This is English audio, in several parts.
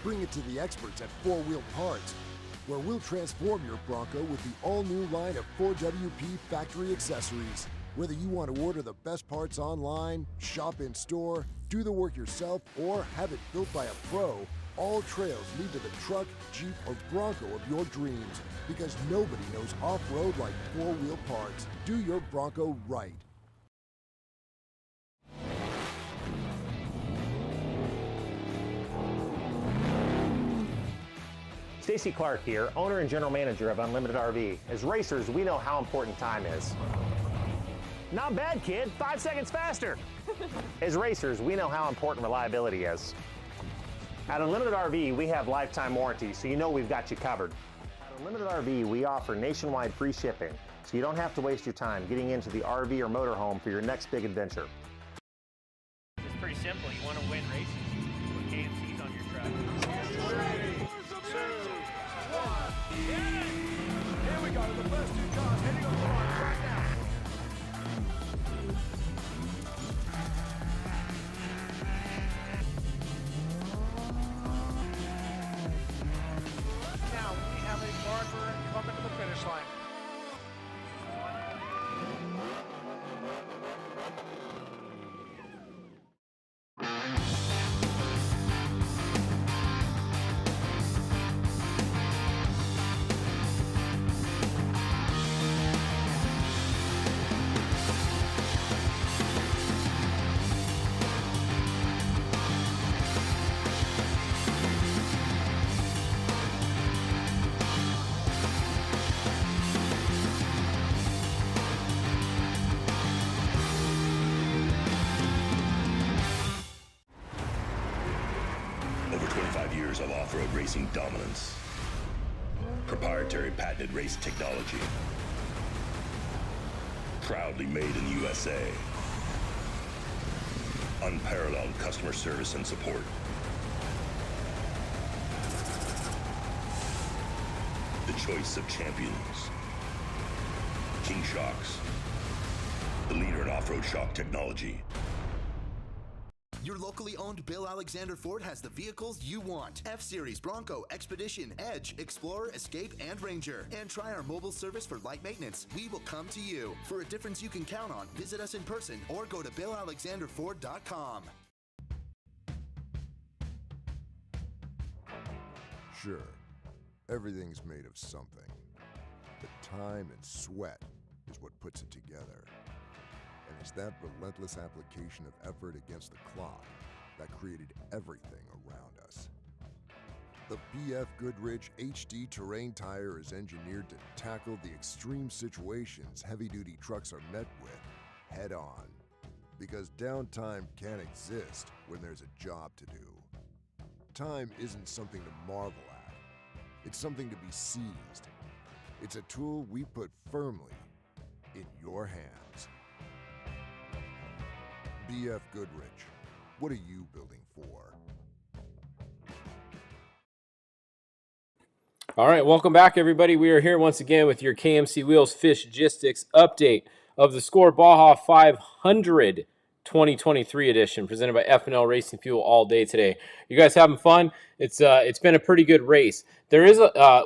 Bring it to the experts at 4 Wheel Parts, where we'll transform your Bronco with the all-new line of 4WP factory accessories. Whether you want to order the best parts online, shop in store, do the work yourself, or have it built by a pro, all trails lead to the truck, Jeep, or Bronco of your dreams, because nobody knows off-road like 4 Wheel Parts. Do your Bronco right. Stacy Clark here, owner and general manager of Unlimited RV. As racers, we know how important time is. Not bad, kid. 5 seconds faster. As racers, we know how important reliability is. At Unlimited RV, we have lifetime warranty, so you know we've got you covered. At Unlimited RV, we offer nationwide free shipping, so you don't have to waste your time getting into the RV or motorhome for your next big adventure. It's pretty simple. You want to win races, put KMCs on your truck. 3, 2, 1. Here we go. The first 2 cars heading on the line right now. Now we have a marker coming to the finish line. Over 25 years of off-road racing dominance. Proprietary patented race technology. Proudly made in the USA. Unparalleled customer service and support. The choice of champions. King Shocks. The leader in off-road shock technology. Your locally owned Bill Alexander Ford has the vehicles you want. F-Series, Bronco, Expedition, Edge, Explorer, Escape, and Ranger. And try our mobile service for light maintenance. We will come to you. For a difference you can count on, visit us in person or go to BillAlexanderFord.com. Sure, everything's made of something, but time and sweat is what puts it together. And it's that relentless application of effort against the clock that created everything around us. The BF Goodrich HD Terrain Tire is engineered to tackle the extreme situations heavy-duty trucks are met with head-on. Because downtime can't exist when there's a job to do. Time isn't something to marvel at. It's something to be seized. It's a tool we put firmly in your hands. BF Goodrich, what are you building for? All right, welcome back, everybody. We are here once again with your KMC Wheels Fishgistics update of the SCORE Baja 500 2023 edition, presented by F&L Racing Fuel all day today. You guys having fun? It's been a pretty good race. There is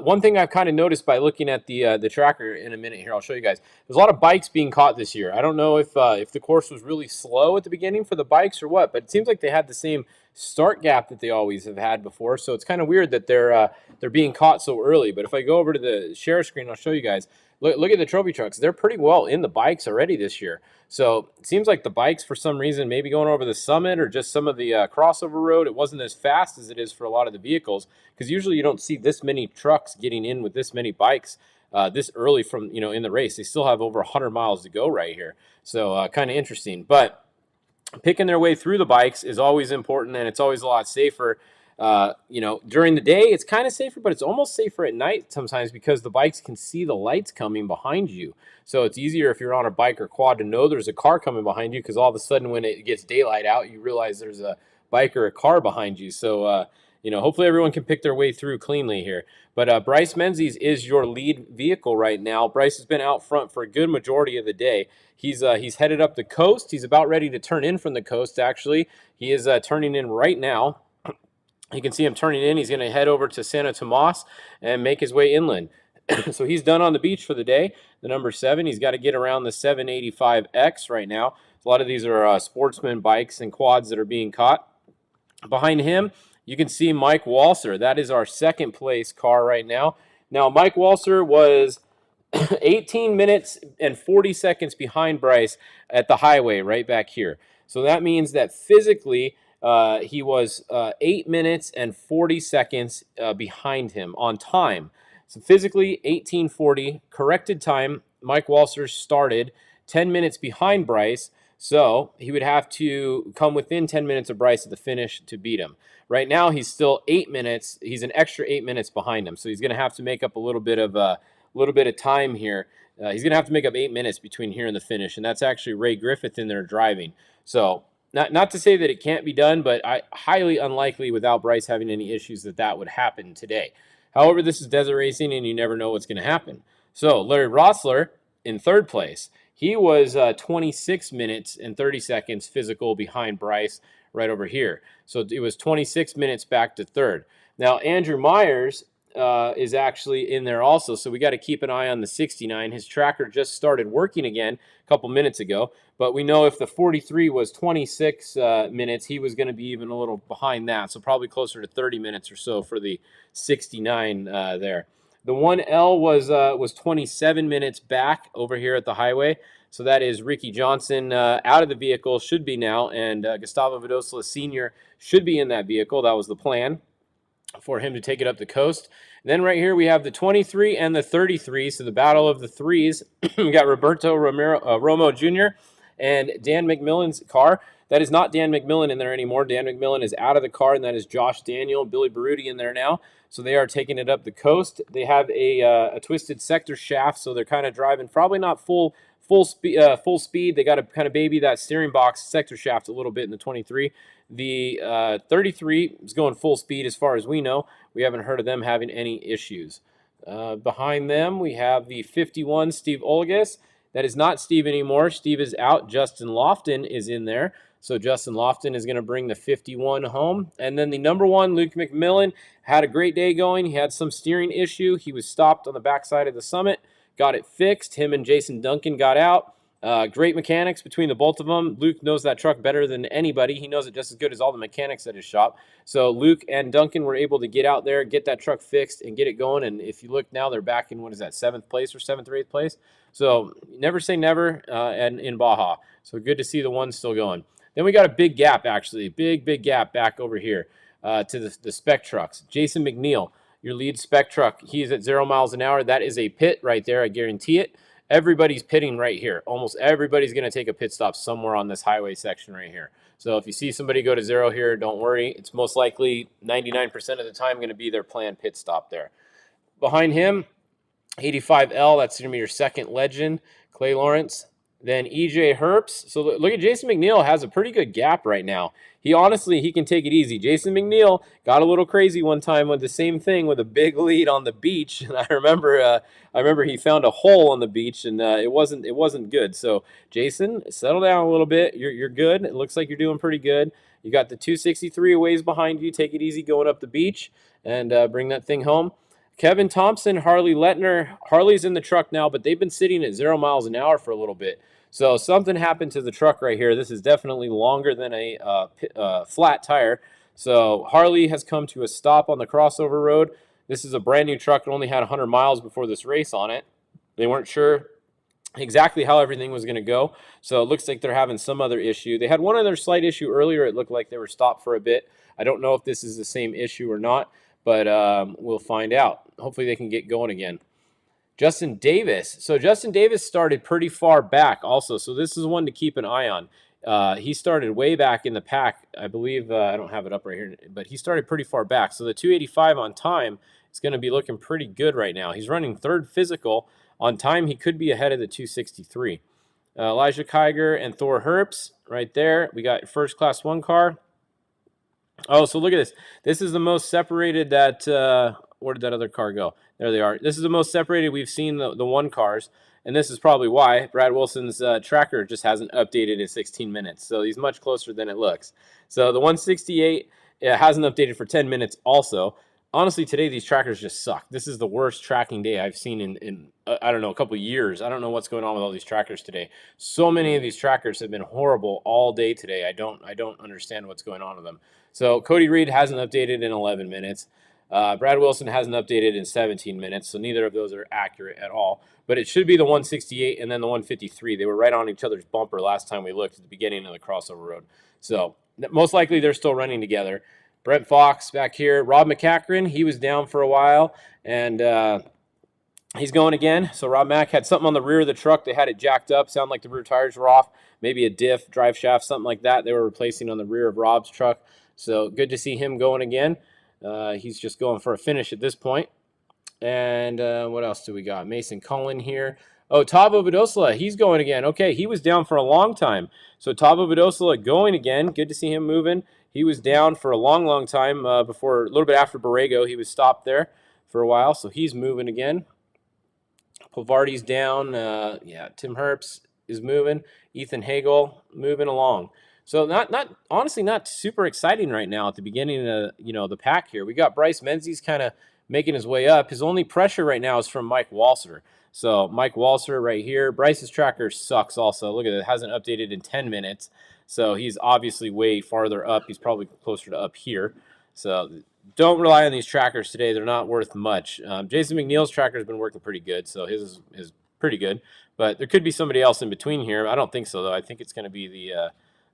one thing I've kind of noticed by looking at the tracker in a minute here. I'll show you guys. There's a lot of bikes being caught this year. I don't know if the course was really slow at the beginning for the bikes or what, but it seems like they had the same start gap that they always have had before. So it's kind of weird that they're being caught so early. But if I go over to the share screen, I'll show you guys. Look at the trophy trucks. They're pretty well in the bikes already this year. So it seems like the bikes, for some reason, maybe going over the summit or just some of the crossover road, it wasn't as fast as it is for a lot of the vehicles, because usually you don't see this many trucks getting in with this many bikes this early from, in the race. They still have over 100 miles to go right here. So kind of interesting. But picking their way through the bikes is always important, and it's always a lot safer. During the day, it's kind of safer, but it's almost safer at night sometimes because the bikes can see the lights coming behind you. So it's easier if you're on a bike or quad to know there's a car coming behind you, because all of a sudden when it gets daylight out, you realize there's a bike or a car behind you. So, hopefully everyone can pick their way through cleanly here. But Bryce Menzies is your lead vehicle right now. Bryce has been out front for a good majority of the day. He's headed up the coast. He's about ready to turn in from the coast, actually. He is turning in right now. You can see him turning in. He's going to head over to Santo Tomas and make his way inland. So he's done on the beach for the day. The number 7, he's got to get around the 785X right now. A lot of these are sportsman bikes and quads that are being caught. Behind him, you can see Mike Walser. That is our second place car right now. Now, Mike Walser was 18 minutes and 40 seconds behind Bryce at the highway right back here. So that means that physically he was 8 minutes and 40 seconds behind him on time. So physically 18:40, corrected time. Mike Walser started 10 minutes behind Bryce. So he would have to come within 10 minutes of Bryce at the finish to beat him. Right now, he's still 8 minutes. He's an extra 8 minutes behind him. So he's going to have to make up a little bit of time here. He's going to have to make up 8 minutes between here and the finish. And that's actually Ray Griffith in there driving. So not to say that it can't be done, but highly unlikely without Bryce having any issues that would happen today. However, this is desert racing, and you never know what's going to happen. So Larry Rossler in third place. He was 26 minutes and 30 seconds physical behind Bryce right over here. So it was 26 minutes back to third. Now, Andrew Myers is actually in there also, so we got to keep an eye on the 69. His tracker just started working again a couple minutes ago, but we know if the 43 was 26 minutes, he was going to be even a little behind that, so probably closer to 30 minutes or so for the 69 there. The 1L was 27 minutes back over here at the highway. So that is Ricky Johnson out of the vehicle, should be now, and Gustavo Vidosla Sr. should be in that vehicle. That was the plan for him to take it up the coast. And then right here we have the 23 and the 33, so the battle of the threes. We got Roberto Romo Jr. and Dan McMillan's car. That is not Dan McMillan in there anymore. Dan McMillan is out of the car, and that is Josh Daniel, Billy Baruti in there now. So they are taking it up the coast. They have a twisted sector shaft, so they're kind of driving probably not full speed. They got to kind of baby that steering box sector shaft a little bit in the 23. The 33 is going full speed as far as we know. We haven't heard of them having any issues. Behind them, we have the 51, Steve Olgas. That is not Steve anymore. Steve is out. Justin Lofton is in there. So Justin Lofton is going to bring the 51 home. And then the number 1, Luke McMillan, had a great day going. He had some steering issue. He was stopped on the backside of the summit, got it fixed. Him and Jason Duncan got out. Great mechanics between the both of them. Luke knows that truck better than anybody. He knows it just as good as all the mechanics at his shop. So Luke and Duncan were able to get out there, get that truck fixed, and get it going. And if you look now, they're back in, 7th place or 7th or 8th place. So never say never and in Baja. So good to see the one still going. Then we got a big gap, actually. Big gap back over here to the spec trucks. Jason McNeil, your lead spec truck. He's at 0 miles an hour. That is a pit right there. I guarantee it. Everybody's pitting right here. Almost everybody's going to take a pit stop somewhere on this highway section right here. So if you see somebody go to 0 here, don't worry. It's most likely 99% of the time going to be their planned pit stop there. Behind him, 85L, that's going to be your second legend, Clay Lawrence. Then EJ Herps. So look at Jason McNeil has a pretty good gap right now. He can take it easy. Jason McNeil got a little crazy one time with the same thing with a big lead on the beach. And I remember he found a hole on the beach, and it wasn't good. So Jason, settle down a little bit. You're good. It looks like you're doing pretty good. You got the 263 a ways behind you. Take it easy going up the beach and bring that thing home. Kevin Thompson, Harley Lettner. Harley's in the truck now, but they've been sitting at 0 miles an hour for a little bit. So something happened to the truck right here. This is definitely longer than a flat tire. So Harley has come to a stop on the crossover road. This is a brand new truck. It only had 100 miles before this race on it. They weren't sure exactly how everything was going to go. So it looks like they're having some other issue. They had one other slight issue earlier. It looked like they were stopped for a bit. I don't know if this is the same issue or not, but we'll find out. Hopefully they can get going again. Justin Davis. So Justin Davis started pretty far back also. So this is one to keep an eye on. He started way back in the pack. I believe, I don't have it up right here, but he started pretty far back. So the 285 on time is going to be looking pretty good right now. He's running third physical. On time, he could be ahead of the 263. Elijah Kiger and Thor Herps right there. We got first class 1 car. Oh, so look at this. This is the most separated that, where did that other car go? There they are. This is the most separated we've seen the 1 cars, and this is probably why Brad Wilson's tracker just hasn't updated in 16 minutes. So he's much closer than it looks. So the 168 It hasn't updated for 10 minutes also. Honestly, today these trackers just suck. This is the worst tracking day I've seen in I don't know, a couple of years. I don't know what's going on with all these trackers today. So many of these trackers have been horrible all day today. I don't understand what's going on with them. So Cody Reed hasn't updated in 11 minutes. Brad Wilson hasn't updated in 17 minutes, so neither of those are accurate at all. But it should be the 168 and then the 153. They were right on each other's bumper last time we looked at the beginning of the crossover road. So most likely they're still running together. Brent Fox back here. Rob McCachran, he was down for a while, and he's going again. So Rob Mack had something on the rear of the truck. They had it jacked up. Sounded like the rear tires were off. Maybe a diff, drive shaft, something like that. They were replacing on the rear of Rob's truck. So good to see him going again. He's just going for a finish at this point. And what else do we got? Mason Cullen here. Oh, Tavo Vidosla, he's going again. Okay, he was down for a long time. So Tavo Vidosla going again. Good to see him moving. He was down for a long, long time before, a little bit after Borrego. He was stopped there for a while, so he's moving again. Pavardi's down. Yeah, Tim Herps is moving. Ethan Hagel moving along. So honestly not super exciting right now at the beginning of the pack here. We got Bryce Menzies kind of making his way up. His only pressure right now is from Mike Walser. So Mike Walser right here. Bryce's tracker sucks also. Look at it. It hasn't updated in 10 minutes. So he's obviously way farther up. He's probably closer to up here. So don't rely on these trackers today. They're not worth much. Jason McNeil's tracker has been working pretty good. So his is pretty good. But there could be somebody else in between here. I don't think so, though. I think it's going to be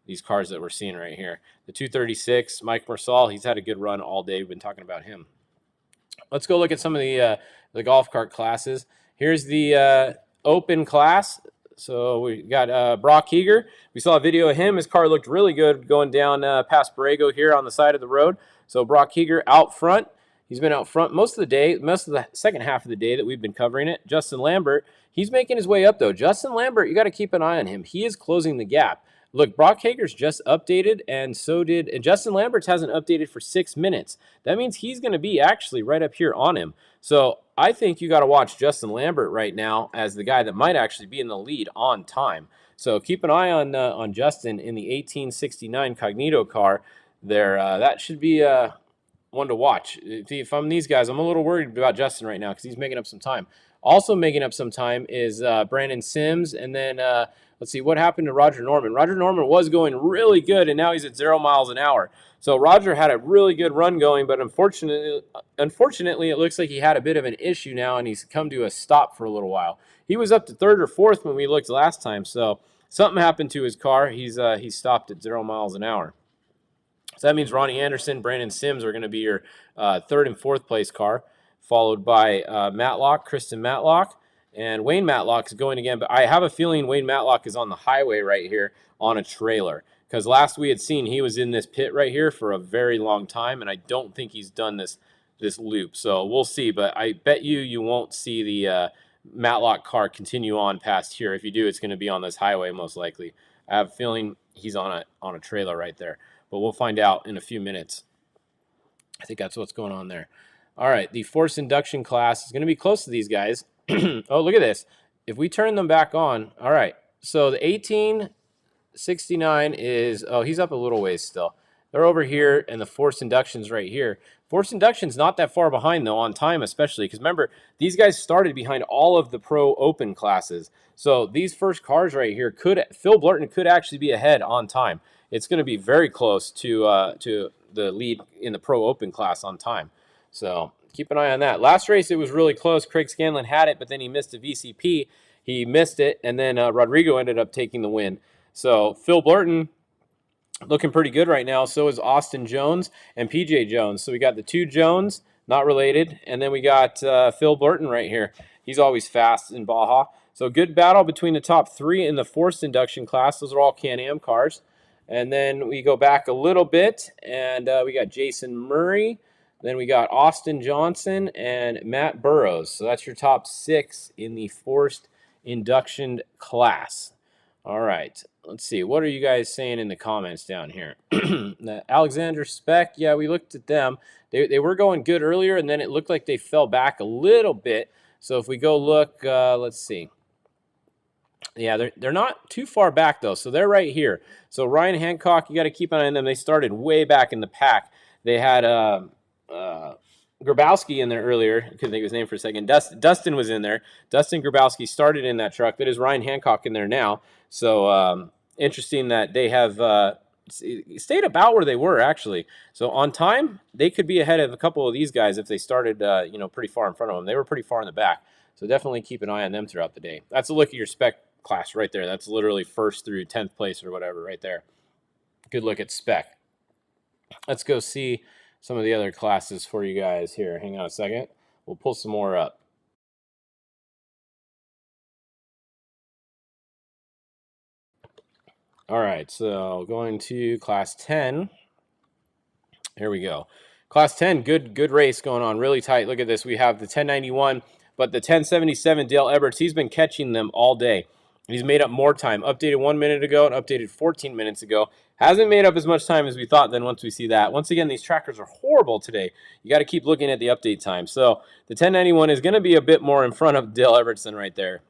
these cars that we're seeing right here. The 236, Mike Marsal, he's had a good run all day. We've been talking about him. Let's go look at some of the golf cart classes. Here's the open class. So we got Brock Heger. We saw a video of him. His car looked really good going down past Borrego here on the side of the road. So Brock Heger out front. He's been out front most of the day, most of the second half of the day that we've been covering it. Justin Lambert, he's making his way up, though. Justin Lambert, you got to keep an eye on him. He is closing the gap. Look, Brock Hager's just updated, and Justin Lambert's hasn't updated for 6 minutes. That means he's going to be actually right up here on him. So I think you got to watch Justin Lambert right now as the guy that might actually be in the lead on time. So keep an eye on Justin in the 1869 Cognito car there. That should be one to watch. If I'm these guys, I'm a little worried about Justin right now because he's making up some time. Also making up some time is Brandon Sims, and then let's see what happened to Roger Norman. Roger Norman was going really good, and now he's at 0 miles an hour. So Roger had a really good run going, but unfortunately, it looks like he had a bit of an issue now, and he's come to a stop for a little while. He was up to 3rd or 4th when we looked last time, so something happened to his car. He's stopped at 0 miles an hour. So that means Ronnie Anderson, Brandon Sims are going to be your 3rd and 4th place car, followed by Matlock, Kristen Matlock, and Wayne Matlock is going again. But I have a feeling Wayne Matlock is on the highway right here on a trailer, because last we had seen he was in this pit right here for a very long time, and I don't think he's done this loop. So we'll see, but I bet you won't see the Matlock car continue on past here. If you do, it's going to be on this highway most likely. I have a feeling he's on a trailer right there, but we'll find out in a few minutes. I think that's what's going on there. All right, the forced induction class is going to be close to these guys. Oh, look at this. If we turn them back on, all right. So the 1869 is, oh, he's up a little ways still. They're over here, and the forced induction's right here. Forced induction's not that far behind, though, on time especially, because remember, these guys started behind all of the Pro Open classes. So these first cars right here, Phil Blurton could actually be ahead on time. It's going to be very close to the lead in the Pro Open class on time. So keep an eye on that. Last race, it was really close. Craig Scanlon had it, but then he missed a VCP. He missed it, and then Rodrigo ended up taking the win. So Phil Blurton looking pretty good right now. So is Austin Jones and PJ Jones. So we got the 2 Jones, not related, and then we got Phil Blurton right here. He's always fast in Baja. So good battle between the top 3 in the forced induction class. Those are all Can-Am cars. And then we go back a little bit, and we got Jason Murray. Then we got Austin Johnson and Matt Burrows. So that's your top 6 in the forced induction class. All right. Let's see. What are you guys saying in the comments down here? Alexander Spec, yeah, we looked at them. They were going good earlier, and then it looked like they fell back a little bit. So if we go look, let's see. Yeah, they're not too far back, though. So they're right here. So Ryan Hancock, you got to keep an eye on them. They started way back in the pack. They had Grabowski in there earlier. I couldn't think of his name for a second. Dustin was in there. Dustin Grabowski started in that truck. That is Ryan Hancock in there now. So interesting that they have stayed about where they were, actually. So on time, they could be ahead of a couple of these guys if they started pretty far in front of them. They were pretty far in the back. So definitely keep an eye on them throughout the day. That's a look at your spec class right there. That's literally 1st through 10th place or whatever right there. Good look at spec. Let's go see some of the other classes for you guys here. Hang on a second. We'll pull some more up. All right, so going to Class 10. Here we go. Class 10, good race going on, really tight. Look at this. We have the 1091, but the 1077 Dale Eberts, he's been catching them all day. He's made up more time. Updated 1 minute ago and updated 14 minutes ago. Hasn't made up as much time as we thought then once we see that. Once again, these trackers are horrible today. You got to keep looking at the update time. So the 1091 is going to be a bit more in front of Dale Evertson right there.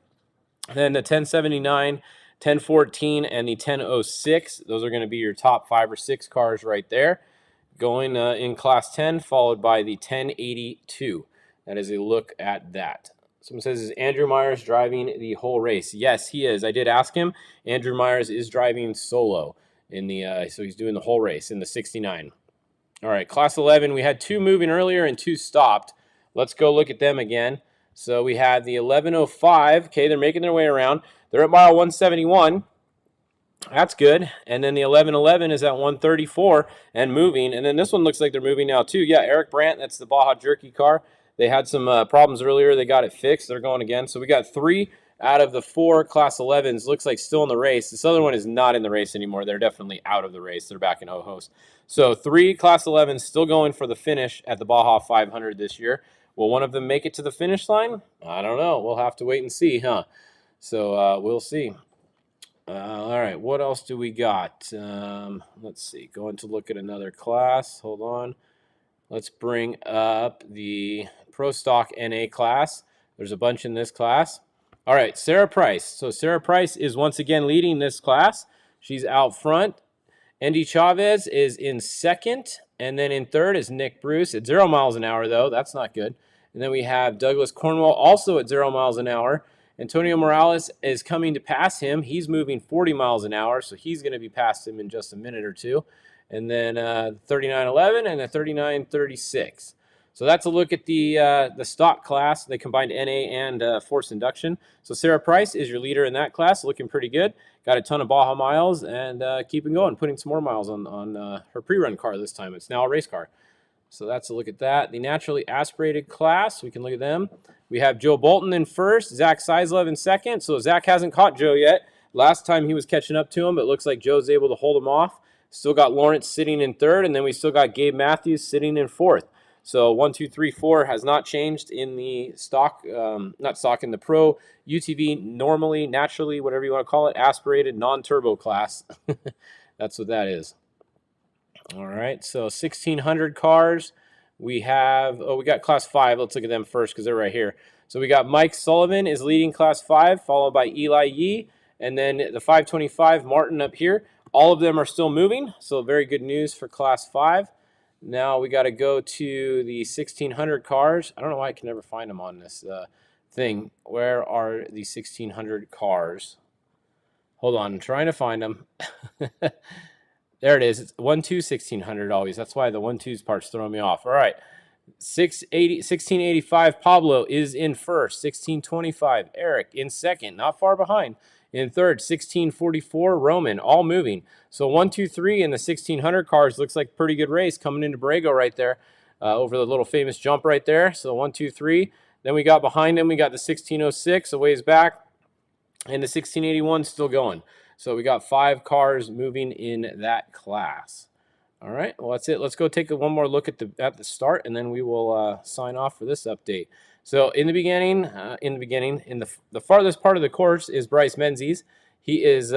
Then the 1079, 1014, and the 1006. Those are going to be your top 5 or 6 cars right there. Going in Class 10, followed by the 1082. That is a look at that. Someone says, is Andrew Myers driving the whole race? Yes, he is. I did ask him. Andrew Myers is driving solo in the so he's doing the whole race in the 69. All right, Class 11. We had 2 moving earlier and 2 stopped. Let's go look at them again. So we had the 1105. Okay, they're making their way around. They're at mile 171. That's good. And then the 1111 is at 134 and moving. And then this one looks like they're moving now too. Yeah, Eric Brandt, that's the Baja Jerky car. They had some problems earlier. They got it fixed. They're going again. So we got 3 out of the 4 Class 11s. Looks like still in the race. This other one is not in the race anymore. They're definitely out of the race. They're back in Ojos. So 3 Class 11s still going for the finish at the Baja 500 this year. Will one of them make it to the finish line? I don't know. We'll have to wait and see, huh? So we'll see. All right, what else do we got? Let's see. Going to look at another class. Hold on. Let's bring up the Pro Stock NA class. There's a bunch in this class. All right, Sarah Price. So Sarah Price is once again leading this class. She's out front. Andy Chavez is in 2nd. And then in 3rd is Nick Bruce at 0 miles an hour, though. That's not good. And then we have Douglas Cornwell also at 0 miles an hour. Antonio Morales is coming to pass him. He's moving 40 miles an hour, so he's going to be past him in just a minute or two. And then 39.11 and the 39.36. So that's a look at the stock class. They combined NA and forced induction. So Sarah Price is your leader in that class, looking pretty good. Got a ton of Baja miles and keeping going, putting some more miles on her pre-run car this time. It's now a race car. So that's a look at that. The naturally aspirated class, we can look at them. We have Joe Bolton in 1st, Zach Seislov in 2nd. So Zach hasn't caught Joe yet. Last time he was catching up to him, but it looks like Joe's able to hold him off. Still got Lawrence sitting in 3rd, and then we still got Gabe Matthews sitting in 4th. So 1, 2, 3, 4 has not changed in the stock, not stock, in the Pro UTV normally, naturally, whatever you want to call it, aspirated non-turbo class. That's what that is. All right, so 1,600 cars. We have, we got Class 5. Let's look at them first because they're right here. So we got Mike Sullivan is leading Class 5, followed by Eli Yee, and then the 525, Martin up here. All of them are still moving, so very good news for Class 5. Now we got to go to the 1,600 cars. I don't know why I can never find them on this thing. Where are the 1,600 cars? Hold on, I'm trying to find them. There it is. It's 1-2 1,600 always. That's why the 1-2s part's throwing me off. All right. 1685 Pablo is in 1st. 1625 Eric in 2nd. Not far behind. In 3rd, 1644 Roman. All moving. So 1, 2, 3 in the 1,600 cars. Looks like a pretty good race coming into Borrego right there. Over the little famous jump right there. So 1, 2, 3. Then we got behind him, we got the 1606 a ways back. And the 1681 still going. So we got 5 cars moving in that class. All right, well, that's it. Let's go take one more look at the start, and then we will sign off for this update. So in the beginning, in the farthest part of the course is Bryce Menzies. He is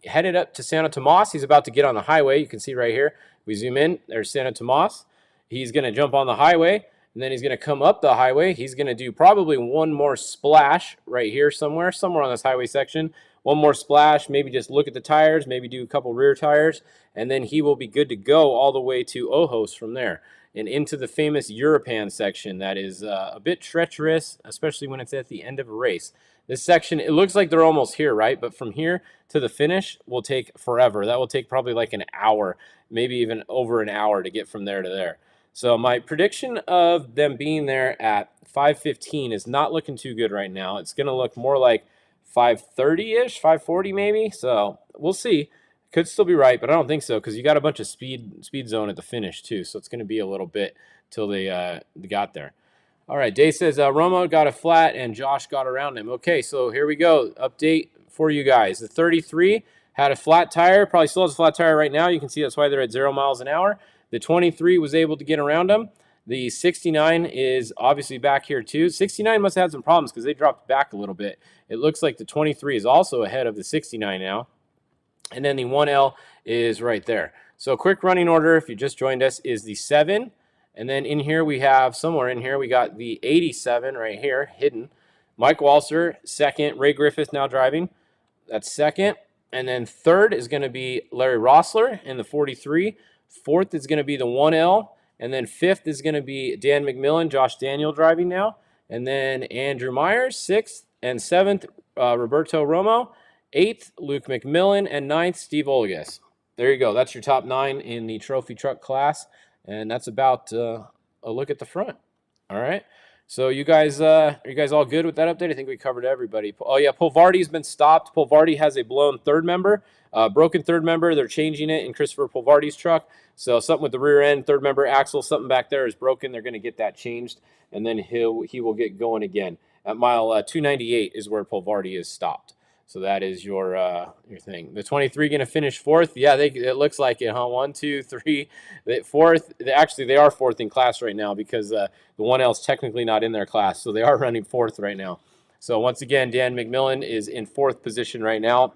headed up to Santo Tomas. He's about to get on the highway. You can see right here. We zoom in. There's Santo Tomas. He's going to jump on the highway, and then he's going to come up the highway. He's going to do probably one more splash right here somewhere on this highway section. one more splash, maybe just look at the tires, maybe do a couple rear tires, and then he will be good to go all the way to Ojos from there and into the famous Europan section that is a bit treacherous, especially when it's at the end of a race. This section, it looks like they're almost here, right? But from here to the finish will take forever. That will take probably like an hour, maybe even over an hour to get from there to there. So my prediction of them being there at 5:15 is not looking too good right now. It's going to look more like 5:30-ish, 5:40 maybe. So we'll see. Could still be right, but I don't think so because you got a bunch of speed zone at the finish too. So it's going to be a little bit till they got there. All right, Dave says Romo got a flat and Josh got around him. Okay, so here we go. Update for you guys. The 33 had a flat tire. Probably still has a flat tire right now. You can see that's why they're at 0 miles an hour. The 23 was able to get around him. The 69 is obviously back here too. 69 must have had some problems because they dropped back a little bit. It looks like the 23 is also ahead of the 69 now. And then the 1L is right there. So quick running order, if you just joined us, is the 7. And then in here we have, somewhere in here, we got the 87 right here, hidden. Mike Walser, second. Ray Griffith now driving. That's second. And then third is going to be Larry Rossler in the 43. Fourth is going to be the 1L. And then fifth is going to be Dan McMillan, Josh Daniel driving now. And then Andrew Myers, sixth. And seventh, Roberto Romo. Eighth, Luke McMillan. And ninth, Steve Olgas. There you go. That's your top 9 in the trophy truck class. And that's about a look at the front. All right. So you guys, are you guys all good with that update? I think we covered everybody. Oh yeah, Polvardi's been stopped. Polvardi has a blown third member, broken third member. They're changing it in Christopher Polvardi's truck. So something with the rear end, third member axle, something back there is broken. They're going to get that changed, and then he will get going again. At mile 298 is where Polvardi is stopped. So that is your thing. The 23 going to finish 4th. Yeah, it looks like it, huh? 1, 2, 3. 4th. Actually, they are 4th in class right now because the 1L is technically not in their class. So they are running 4th right now. So once again, Dan McMillan is in 4th position right now.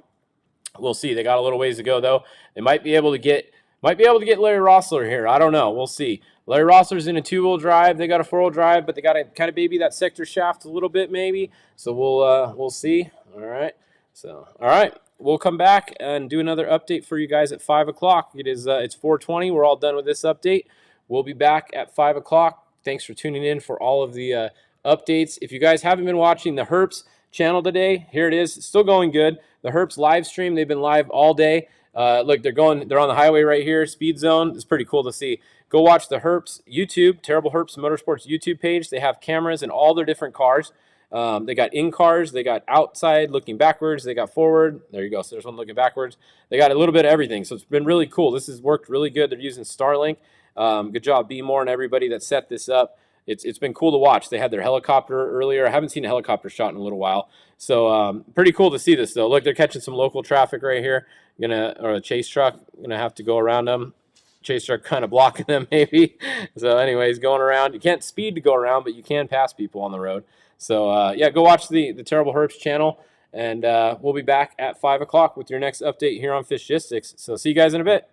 We'll see. They got a little ways to go, though. They might be able to get Larry Rossler here. I don't know. We'll see. Larry Rossler's in a 2-wheel drive. They got a 4-wheel drive, but they got to kind of baby that sector shaft a little bit maybe. So we'll see. All right. So, all right, we'll come back and do another update for you guys at 5 o'clock. It's 4:20. We're all done with this update. We'll be back at 5 o'clock. Thanks for tuning in for all of the updates. If you guys haven't been watching the Herps channel today, here it is. It's still going good. The Herps live stream, they've been live all day. Look, they're on the highway right here, speed zone. It's pretty cool to see. Go watch the Herps YouTube, Terrible Herps Motorsports YouTube page. They have cameras in all their different cars. They got in cars, they got outside looking backwards, they got forward. There you go. So there's one looking backwards. They got a little bit of everything. So it's been really cool. This has worked really good. They're using Starlink. Good job, B More and everybody that set this up. It's been cool to watch. They had their helicopter earlier. I haven't seen a helicopter shot in a little while. So pretty cool to see this though. Look, they're catching some local traffic right here. Or a chase truck. Gonna have to go around them. Chase truck kind of blocking them maybe. So anyways, going around. You can't speed to go around, but you can pass people on the road. So, yeah, go watch the Terrible Herps channel, and we'll be back at 5 o'clock with your next update here on Fishgistics. So see you guys in a bit.